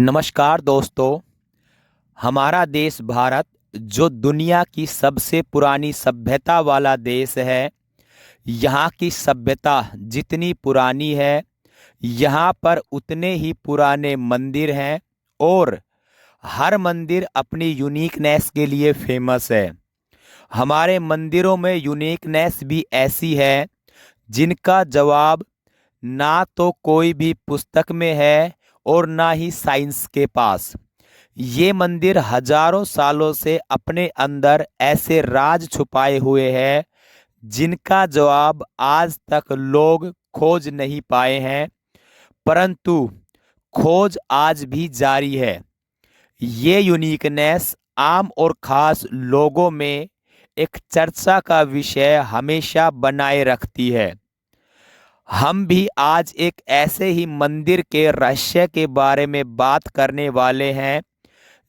नमस्कार दोस्तों। हमारा देश भारत जो दुनिया की सबसे पुरानी सभ्यता वाला देश है। यहाँ की सभ्यता जितनी पुरानी है, यहाँ पर उतने ही पुराने मंदिर हैं और हर मंदिर अपनी यूनिकनेस के लिए फेमस है। हमारे मंदिरों में यूनिकनेस भी ऐसी है जिनका जवाब ना तो कोई भी पुस्तक में है और ना ही साइंस के पास। ये मंदिर हजारों सालों से अपने अंदर ऐसे राज छुपाए हुए हैं जिनका जवाब आज तक लोग खोज नहीं पाए हैं, परंतु खोज आज भी जारी है। ये यूनिकनेस आम और खास लोगों में एक चर्चा का विषय हमेशा बनाए रखती है। हम भी आज एक ऐसे ही मंदिर के रहस्य के बारे में बात करने वाले हैं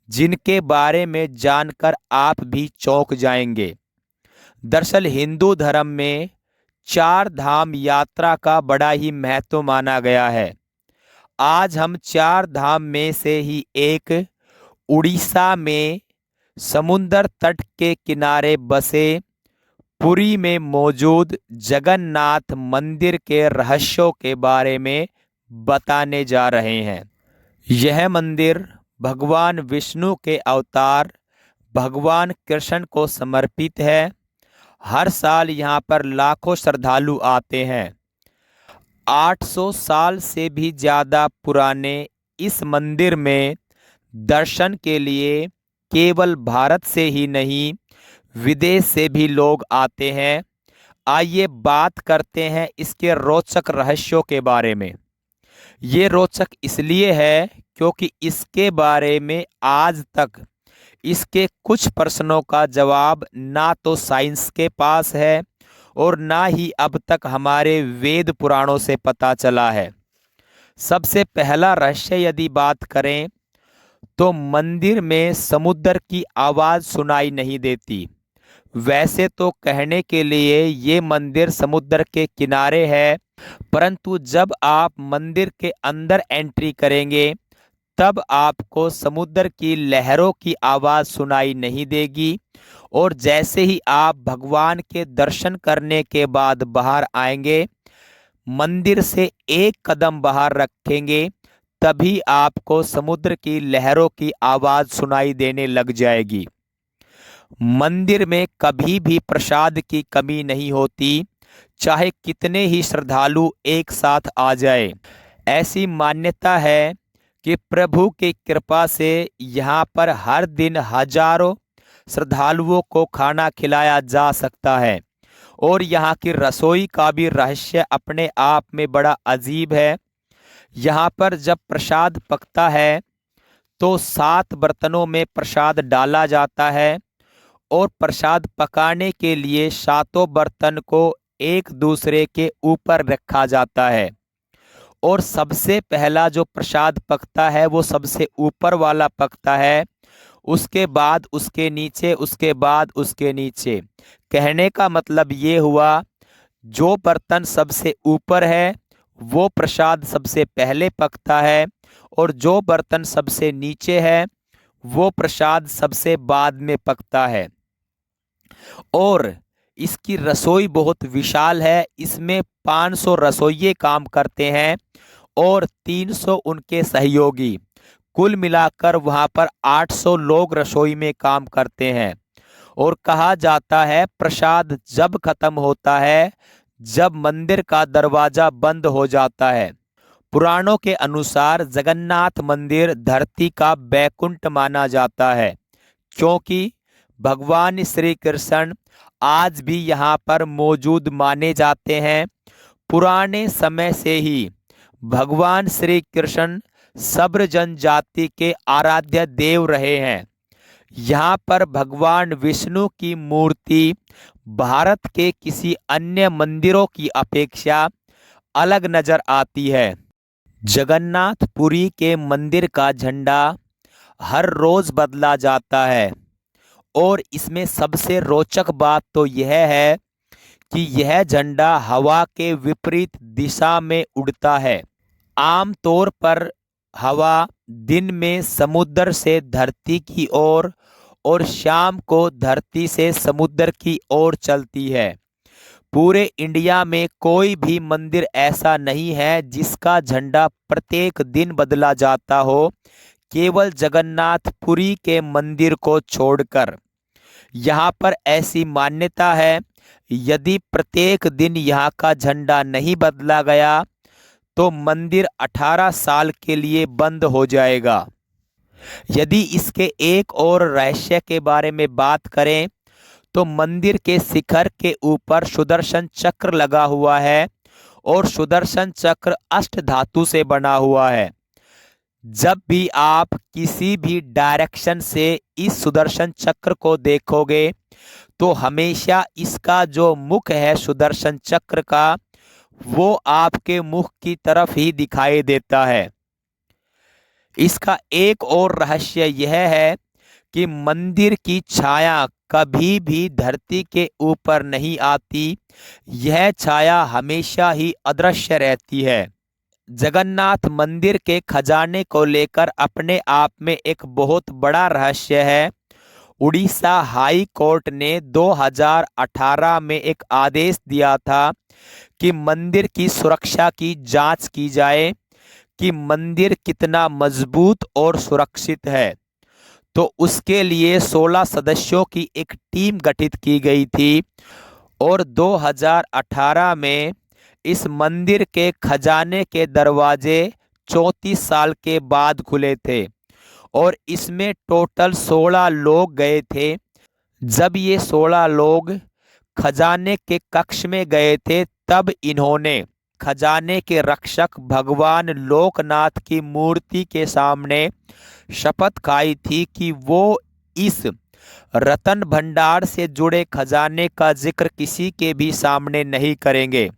जिनके बारे में जानकर आप भी चौंक जाएंगे। दरअसल हिंदू धर्म में चार धाम यात्रा का बड़ा ही महत्व माना गया है। आज हम चार धाम में से ही एक उड़ीसा में समुंदर तट के किनारे बसे पुरी में मौजूद जगन्नाथ मंदिर के रहस्यों के बारे में बताने जा रहे हैं। यह मंदिर भगवान विष्णु के अवतार भगवान कृष्ण को समर्पित है। हर साल यहाँ पर लाखों श्रद्धालु आते हैं। 800 साल से भी ज़्यादा पुराने इस मंदिर में दर्शन के लिए केवल भारत से ही नहीं, विदेश से भी लोग आते हैं। आइए बात करते हैं इसके रोचक रहस्यों के बारे में। ये रोचक इसलिए है क्योंकि इसके बारे में आज तक इसके कुछ प्रश्नों का जवाब ना तो साइंस के पास है और ना ही अब तक हमारे वेद पुराणों से पता चला है। सबसे पहला रहस्य यदि बात करें तो मंदिर में समुद्र की आवाज़ सुनाई नहीं देती। वैसे तो कहने के लिए ये मंदिर समुद्र के किनारे है, परंतु जब आप मंदिर के अंदर एंट्री करेंगे तब आपको समुद्र की लहरों की आवाज़ सुनाई नहीं देगी। और जैसे ही आप भगवान के दर्शन करने के बाद बाहर आएंगे, मंदिर से एक कदम बाहर रखेंगे, तभी आपको समुद्र की लहरों की आवाज़ सुनाई देने लग जाएगी। मंदिर में कभी भी प्रसाद की कमी नहीं होती, चाहे कितने ही श्रद्धालु एक साथ आ जाए। ऐसी मान्यता है कि प्रभु की कृपा से यहाँ पर हर दिन हजारों श्रद्धालुओं को खाना खिलाया जा सकता है। और यहाँ की रसोई का भी रहस्य अपने आप में बड़ा अजीब है। यहाँ पर जब प्रसाद पकता है तो 7 बर्तनों में प्रसाद डाला जाता है और प्रसाद पकाने के लिए 7 बर्तन को एक दूसरे के ऊपर रखा जाता है। और सबसे पहला जो प्रसाद पकता है वो सबसे ऊपर वाला पकता है, उसके बाद उसके नीचे, उसके बाद उसके नीचे। कहने का मतलब ये हुआ, जो बर्तन सबसे ऊपर है वो प्रसाद सबसे पहले पकता है और जो बर्तन सबसे नीचे है वो प्रसाद सबसे बाद में पकता है। और इसकी रसोई बहुत विशाल है। इसमें 500 रसोइये काम करते हैं और 300 उनके सहयोगी। कुल मिलाकर वहाँ पर 800 लोग रसोई में काम करते हैं। और कहा जाता है प्रसाद जब खत्म होता है जब मंदिर का दरवाजा बंद हो जाता है। पुराणों के अनुसार जगन्नाथ मंदिर धरती का बैकुंठ माना जाता है, क्योंकि भगवान श्री कृष्ण आज भी यहाँ पर मौजूद माने जाते हैं। पुराने समय से ही भगवान श्री कृष्ण सब्र जनजाति के आराध्य देव रहे हैं। यहाँ पर भगवान विष्णु की मूर्ति भारत के किसी अन्य मंदिरों की अपेक्षा अलग नजर आती है। जगन्नाथपुरी के मंदिर का झंडा हर रोज बदला जाता है और इसमें सबसे रोचक बात तो यह है कि यह झंडा हवा के विपरीत दिशा में उड़ता है। आमतौर पर हवा दिन में समुद्र से धरती की ओर और शाम को धरती से समुद्र की ओर चलती है। पूरे इंडिया में कोई भी मंदिर ऐसा नहीं है जिसका झंडा प्रत्येक दिन बदला जाता हो, केवल जगन्नाथपुरी के मंदिर को छोड़कर। यहाँ पर ऐसी मान्यता है, यदि प्रत्येक दिन यहाँ का झंडा नहीं बदला गया तो मंदिर 18 साल के लिए बंद हो जाएगा। यदि इसके एक और रहस्य के बारे में बात करें तो मंदिर के शिखर के ऊपर सुदर्शन चक्र लगा हुआ है और सुदर्शन चक्र अष्ट धातु से बना हुआ है। जब भी आप किसी भी डायरेक्शन से इस सुदर्शन चक्र को देखोगे तो हमेशा इसका जो मुख है सुदर्शन चक्र का, वो आपके मुख की तरफ ही दिखाई देता है। इसका एक और रहस्य यह है कि मंदिर की छाया कभी भी धरती के ऊपर नहीं आती, यह छाया हमेशा ही अदृश्य रहती है। जगन्नाथ मंदिर के खजाने को लेकर अपने आप में एक बहुत बड़ा रहस्य है। उड़ीसा हाई कोर्ट ने 2018 में एक आदेश दिया था कि मंदिर की सुरक्षा की जांच की जाए कि मंदिर कितना मजबूत और सुरक्षित है। तो उसके लिए 16 सदस्यों की एक टीम गठित की गई थी और 2018 में इस मंदिर के खजाने के दरवाजे 34 साल के बाद खुले थे और इसमें टोटल 16 लोग गए थे। जब ये 16 लोग खजाने के कक्ष में गए थे तब इन्होंने खजाने के रक्षक भगवान लोकनाथ की मूर्ति के सामने शपथ खाई थी कि वो इस रतन भंडार से जुड़े खजाने का जिक्र किसी के भी सामने नहीं करेंगे।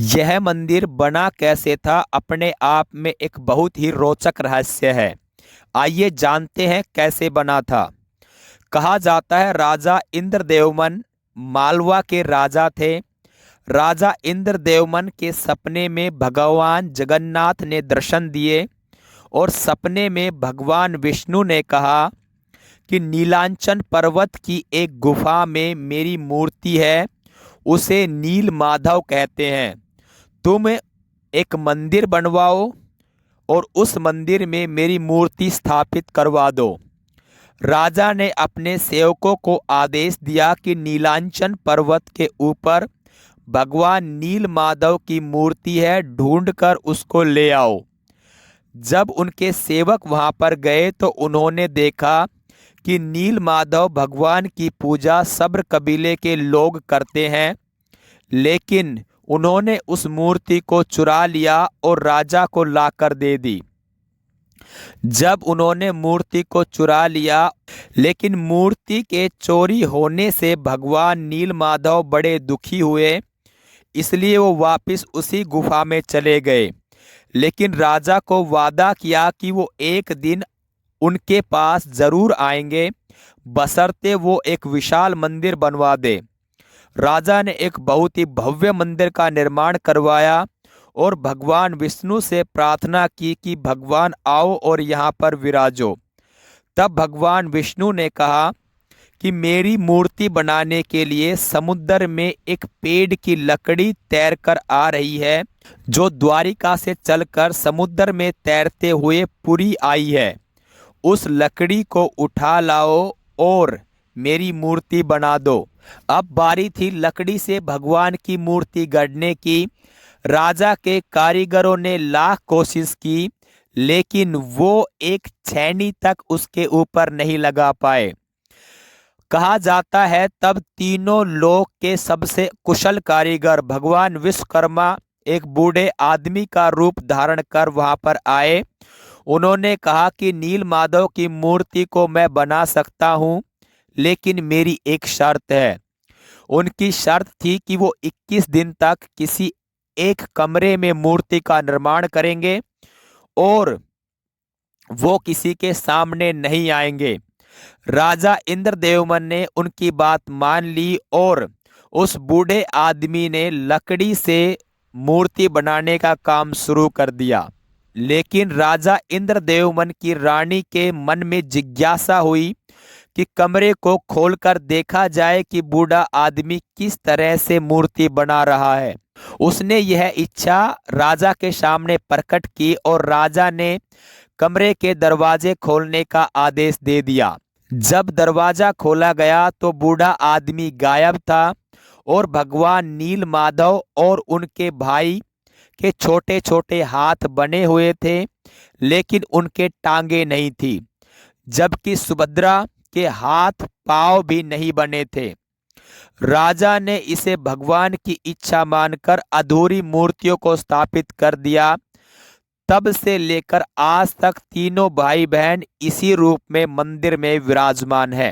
यह मंदिर बना कैसे था, अपने आप में एक बहुत ही रोचक रहस्य है। आइए जानते हैं कैसे बना था। कहा जाता है राजा इंद्रदेवमन मालवा के राजा थे। राजा इंद्रदेवमन के सपने में भगवान जगन्नाथ ने दर्शन दिए और सपने में भगवान विष्णु ने कहा कि नीलांचन पर्वत की एक गुफा में मेरी मूर्ति है, उसे नील माधव कहते हैं। तुम एक मंदिर बनवाओ और उस मंदिर में मेरी मूर्ति स्थापित करवा दो। राजा ने अपने सेवकों को आदेश दिया कि नीलांचन पर्वत के ऊपर भगवान नील माधव की मूर्ति है, ढूंढकर उसको ले आओ। जब उनके सेवक वहां पर गए तो उन्होंने देखा कि नील माधव भगवान की पूजा सब्र कबीले के लोग करते हैं, लेकिन उन्होंने उस मूर्ति को चुरा लिया और राजा को लाकर दे दी। जब उन्होंने मूर्ति को चुरा लिया, लेकिन मूर्ति के चोरी होने से भगवान नील माधव बड़े दुखी हुए, इसलिए वो वापस उसी गुफा में चले गए। लेकिन राजा को वादा किया कि वो एक दिन उनके पास जरूर आएंगे, बशर्ते वो एक विशाल मंदिर बनवा दे। राजा ने एक बहुत ही भव्य मंदिर का निर्माण करवाया और भगवान विष्णु से प्रार्थना की कि भगवान आओ और यहाँ पर विराजो। तब भगवान विष्णु ने कहा कि मेरी मूर्ति बनाने के लिए समुद्र में एक पेड़ की लकड़ी तैरकर आ रही है, जो द्वारिका से चलकर समुद्र में तैरते हुए पुरी आई है। उस लकड़ी को उठा लाओ और मेरी मूर्ति बना दो। अब बारी थी लकड़ी से भगवान की मूर्ति गढ़ने की। राजा के कारीगरों ने लाख कोशिश की, लेकिन वो एक छेनी तक उसके ऊपर नहीं लगा पाए। कहा जाता है तब तीनों लोक के सबसे कुशल कारीगर भगवान विश्वकर्मा एक बूढ़े आदमी का रूप धारण कर वहां पर आए। उन्होंने कहा कि नील माधव की मूर्ति को मैं बना सकता हूं, लेकिन मेरी एक शर्त है। उनकी शर्त थी कि वो 21 दिन तक किसी एक कमरे में मूर्ति का निर्माण करेंगे और वो किसी के सामने नहीं आएंगे। राजा इंद्रदेवमन ने उनकी बात मान ली और उस बूढ़े आदमी ने लकड़ी से मूर्ति बनाने का काम शुरू कर दिया। लेकिन राजा इंद्रदेवमन की रानी के मन में जिज्ञासा हुई कि कमरे को खोलकर देखा जाए कि बूढ़ा आदमी किस तरह से मूर्ति बना रहा है। उसने यह इच्छा राजा के सामने प्रकट की और राजा ने कमरे के दरवाजे खोलने का आदेश दे दिया। जब दरवाजा खोला गया तो बूढ़ा आदमी गायब था और भगवान नील माधव और उनके भाई के छोटे छोटे हाथ बने हुए थे, लेकिन उनके टांगे नहीं थी, जबकि सुभद्रा के हाथ पांव भी नहीं बने थे। राजा ने इसे भगवान की इच्छा मानकर अधूरी मूर्तियों को स्थापित कर दिया। तब से लेकर आज तक तीनों भाई बहन इसी रूप में मंदिर में विराजमान है।